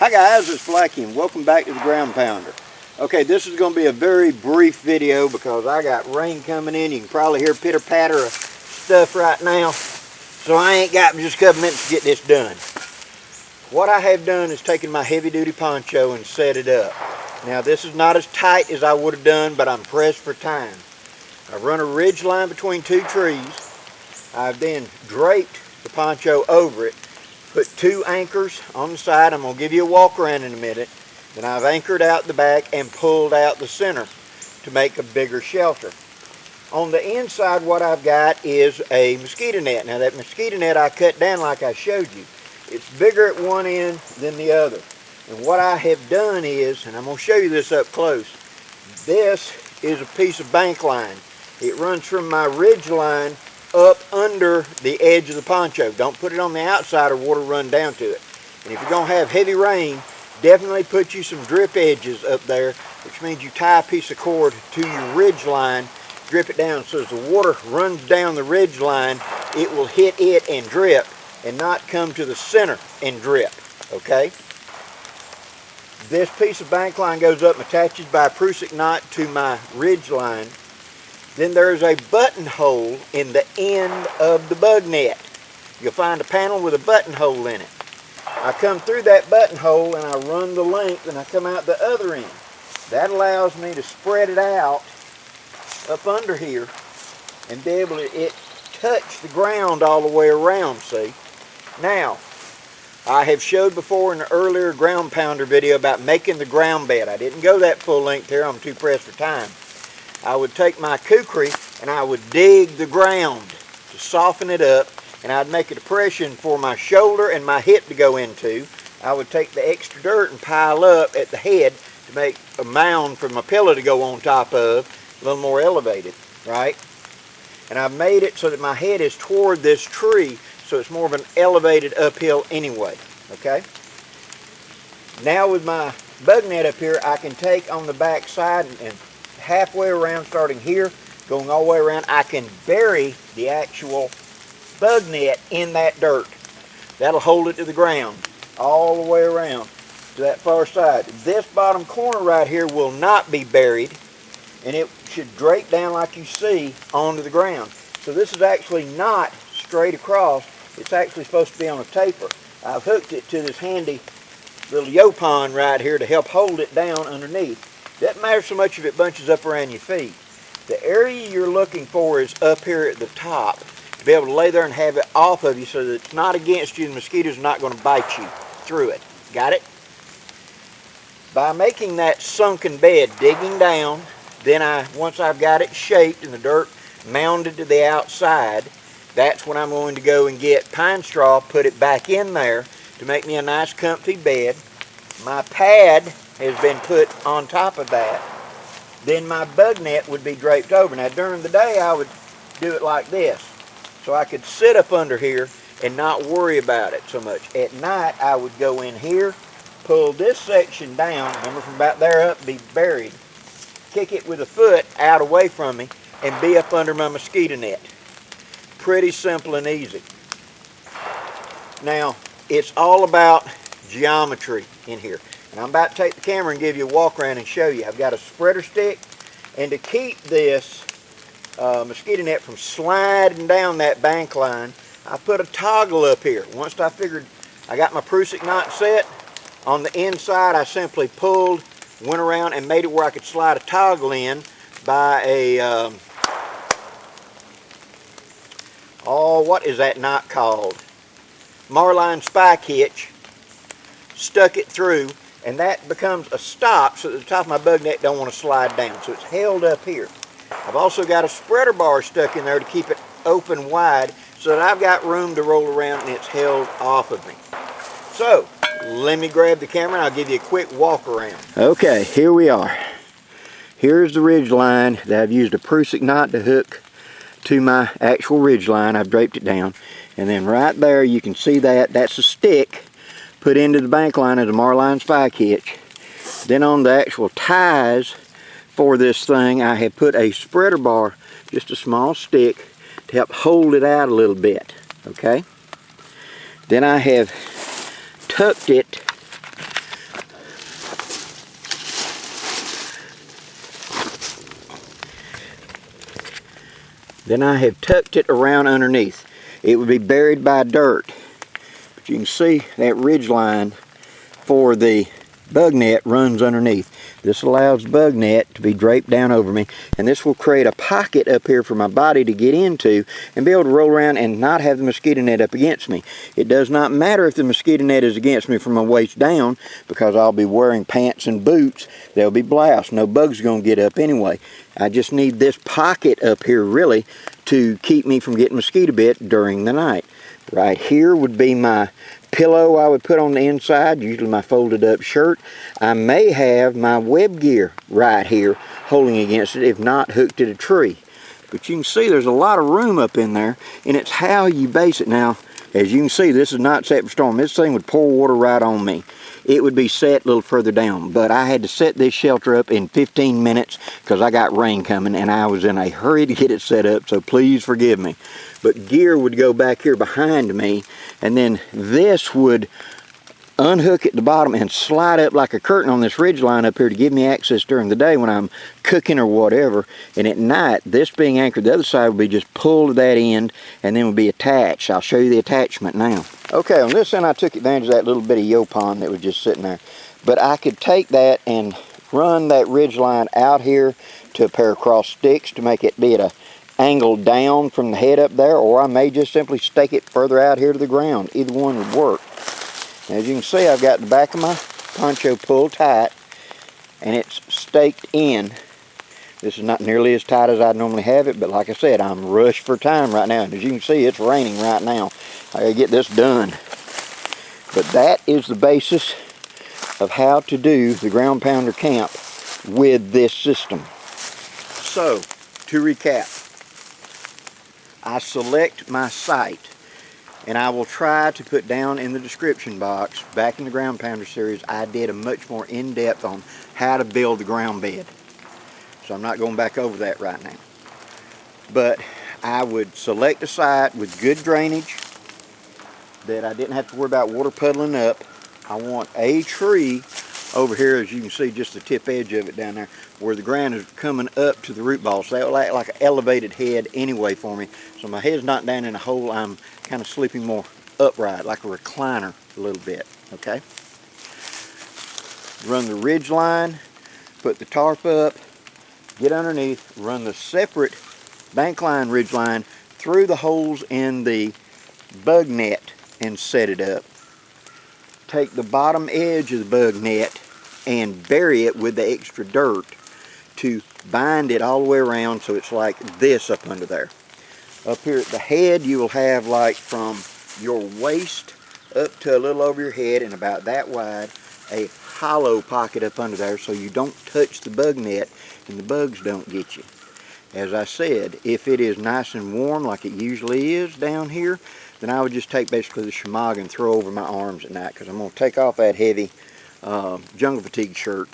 Hi guys, it's Blackie and welcome back to the Ground Pounder. Okay, this is going to be a very brief video because I got rain coming in. You can probably hear pitter patter of stuff right now. So I ain't got just a couple minutes to get this done. What I have done is taken my heavy duty poncho and set it up. Now this is not as tight as I would have done, but I'm pressed for time. I run a ridge line between two trees. I've then draped the poncho over it. Put two anchors on the side. I'm going to give you a walk around in a minute. Then I've anchored out the back and pulled out the center to make a bigger shelter. On the inside, what I've got is a mosquito net. Now that mosquito net I cut down like I showed you. It's bigger at one end than the other. And what I have done is, and I'm going to show you this up close, this is a piece of bank line. It runs from my ridge line up under the edge of the poncho. Don't put it on the outside or water run down to it. And if you're going to have heavy rain, definitely put you some drip edges up there, which means you tie a piece of cord to your ridge line, drip it down so as the water runs down the ridge line, it will hit it and drip and not come to the center and drip, okay? This piece of bank line goes up and attaches by a prusik knot to my ridge line. Then there's a buttonhole in the end of the bug net. You'll find a panel with a buttonhole in it. I come through that buttonhole and I run the length and I come out the other end. That allows me to spread it out up under here and be able to touch the ground all the way around, see? Now, I have showed before in an earlier ground pounder video about making the ground bed. I didn't go that full length here, I'm too pressed for time. I would take my kukri and I would dig the ground to soften it up, and I'd make a depression for my shoulder and my hip to go into. I would take the extra dirt and pile up at the head to make a mound for my pillow to go on top of, a little more elevated, right? And I've made it so that my head is toward this tree, so it's more of an elevated uphill anyway, okay? Now with my bug net up here, I can take on the back side and halfway around, starting here, going all the way around, I can bury the actual bug net in that dirt. That'll hold it to the ground all the way around to that far side. This bottom corner right here will not be buried, and it should drape down like you see onto the ground. So this is actually not straight across. It's actually supposed to be on a taper. I've hooked it to this handy little yopon right here to help hold it down underneath. Doesn't matter so much if it bunches up around your feet. The area you're looking for is up here at the top, to be able to lay there and have it off of you so that it's not against you and the mosquitoes are not going to bite you through it. Got it? By making that sunken bed, digging down, then once I've got it shaped and the dirt mounded to the outside, that's when I'm going to go and get pine straw, put it back in there to make me a nice comfy bed. My pad has been put on top of that. Then my bug net would be draped over. Now during the day I would do it like this, so I could sit up under here and not worry about it so much. At night I would go in here, pull this section down, remember from about there up, be buried, kick it with a foot out away from me and be up under my mosquito net. Pretty simple and easy. Now it's all about geometry in here. And I'm about to take the camera and give you a walk around and show you. I've got a spreader stick, and to keep this mosquito net from sliding down that bank line, I put a toggle up here. Once I figured I got my prusik knot set, on the inside I simply pulled, went around and made it where I could slide a toggle in by a, what is that knot called? Marline spike hitch. Stuck it through, and that becomes a stop so that the top of my bug net don't want to slide down. So it's held up here. I've also got a spreader bar stuck in there to keep it open wide so that I've got room to roll around and it's held off of me. So let me grab the camera and I'll give you a quick walk around. Okay, here we are. Here's the ridge line that I've used a prusik knot to hook to my actual ridge line. I've draped it down, and then right there you can see that's a stick put into the bank line as a Marline spike hitch. Then on the actual ties for this thing, I have put a spreader bar, just a small stick, to help hold it out a little bit, okay? Then I have tucked it Then I have tucked it around underneath. It would be buried by dirt. But you can see that ridge line for the bug net runs underneath. This allows the bug net to be draped down over me, and this will create a pocket up here for my body to get into and be able to roll around and not have the mosquito net up against me. It does not matter if the mosquito net is against me from my waist down, because I'll be wearing pants and boots. They'll be bloused. No bug's going to get up anyway. I just need this pocket up here really to keep me from getting mosquito bit during the night. Right here would be my pillow I would put on the inside, usually my folded up shirt. I may have my web gear right here holding against it, if not hooked to a tree. But you can see there's a lot of room up in there, and it's how you base it. Now, as you can see, this is not set for storm. This thing would pour water right on me. It would be set a little further down, but I had to set this shelter up in 15 minutes because I got rain coming and I was in a hurry to get it set up, so please forgive me. But gear would go back here behind me, and then this would unhook at the bottom and slide up like a curtain on this ridge line up here to give me access during the day when I'm cooking or whatever. And at night, this being anchored, the other side would be just pulled to that end and then would be attached. I'll show you the attachment now. Okay, on this end I took advantage of that little bitty yopon that was just sitting there. But I could take that and run that ridge line out here to a pair of cross sticks to make it be at an angle down from the head up there, or I may just simply stake it further out here to the ground. Either one would work. As you can see, I've got the back of my poncho pulled tight, and it's staked in. This is not nearly as tight as I normally have it, but like I said, I'm rushed for time right now. And as you can see, it's raining right now. I gotta get this done. But that is the basis of how to do the ground pounder camp with this system. So, to recap, I select my site, and I will try to put down in the description box, back in the ground pounder series, I did a much more in-depth on how to build the ground bed. So I'm not going back over that right now. But I would select a site with good drainage that I didn't have to worry about water puddling up. I want a tree over here, as you can see, just the tip edge of it down there, where the ground is coming up to the root ball. So that will act like an elevated head anyway for me. So my head's not down in a hole. I'm kind of sleeping more upright, like a recliner a little bit, okay? Run the ridge line, put the tarp up, get underneath, run the separate bank line ridge line through the holes in the bug net and set it up. Take the bottom edge of the bug net and bury it with the extra dirt to bind it all the way around so it's like this up under there. Up here at the head, you will have like from your waist up to a little over your head and about that wide, a hollow pocket up under there so you don't touch the bug net and the bugs don't get you. As I said, if it is nice and warm like it usually is down here, then I would just take basically the shemagh and throw over my arms at night, because I'm going to take off that heavy jungle fatigue shirt,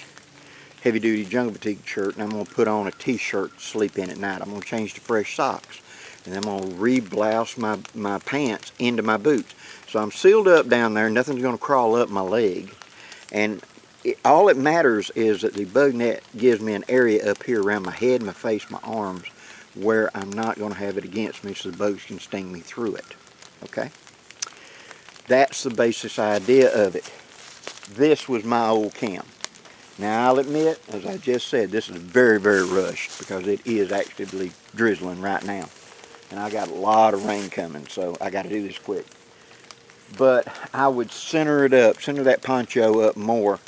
heavy duty jungle fatigue shirt, and I'm going to put on a t-shirt to sleep in at night. I'm going to change to fresh socks, and I'm going to re-blouse my pants into my boots. So I'm sealed up down there, nothing's going to crawl up my leg, and all that matters is that the bug net gives me an area up here around my head, my face, my arms, where I'm not going to have it against me so the bugs can sting me through it. Okay? That's the basic idea of it. This was my old camp. Now I'll admit, as I just said, this is very, very rushed because it is actively drizzling right now. And I got a lot of rain coming, so I got to do this quick. But I would center it up, center that poncho up more,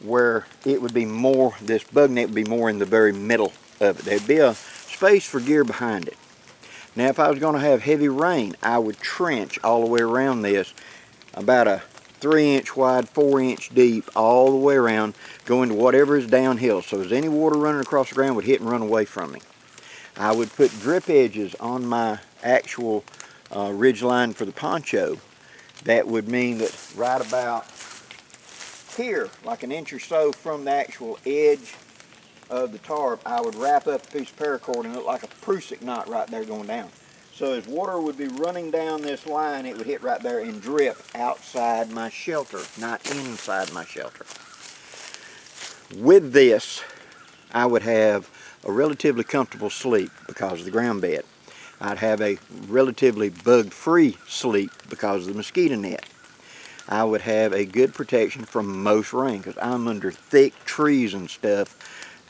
where it would be more, this bug net would be more in the very middle of it. There'd be a space for gear behind it. Now if I was going to have heavy rain, I would trench all the way around this, about a 3-inch wide, 4-inch deep, all the way around, going to whatever is downhill. So as any water running across the ground would hit and run away from me. I would put drip edges on my actual ridge line for the poncho. That would mean that right about here, like an inch or so from the actual edge of the tarp, I would wrap up a piece of paracord and look like a Prusik knot right there going down. So as water would be running down this line, it would hit right there and drip outside my shelter, not inside my shelter. With this, I would have a relatively comfortable sleep because of the ground bed. I'd have a relatively bug-free sleep because of the mosquito net. I would have a good protection from most rain because I'm under thick trees and stuff,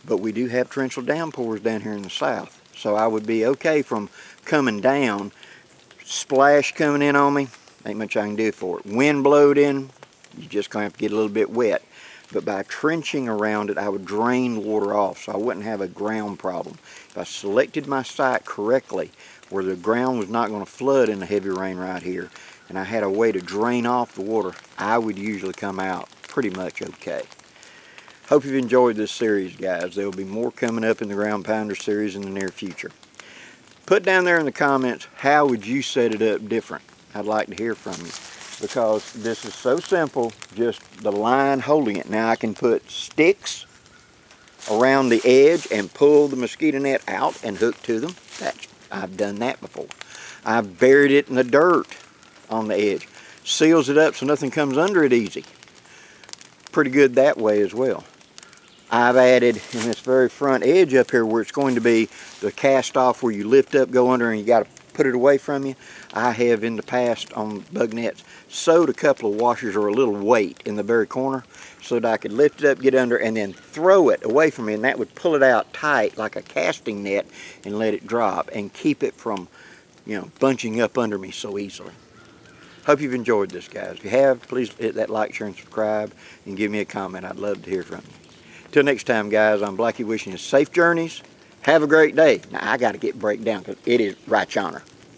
but we do have torrential downpours down here in the south. So I would be okay from coming down, splash coming in on me, ain't much I can do for it. Wind blowed in, you just gonna have to get a little bit wet. But by trenching around it, I would drain the water off so I wouldn't have a ground problem. If I selected my site correctly, where the ground was not going to flood in the heavy rain right here, and I had a way to drain off the water, I would usually come out pretty much okay. Hope you've enjoyed this series, guys. There will be more coming up in the Ground Pounder series in the near future. Put down there in the comments, how would you set it up different? I'd like to hear from you, because this is so simple, just the line holding it. Now I can put sticks around the edge and pull the mosquito net out and hook to them. I've done that before. I've buried it in the dirt on the edge. Seals it up so nothing comes under it easy. Pretty good that way as well. I've added in this very front edge up here where it's going to be the cast off where you lift up, go under, and you got to put it away from you. I have in the past on bug nets sewed a couple of washers or a little weight in the very corner so that I could lift it up, get under, and then throw it away from me, and that would pull it out tight like a casting net and let it drop and keep it from, you know, bunching up under me so easily. Hope you've enjoyed this, guys. If you have, please hit that like, share, and subscribe, and give me a comment. I'd love to hear from you. Till next time, guys, I'm Blackie wishing you safe journeys. Have a great day. Now, I got to get break down because it is right yonder.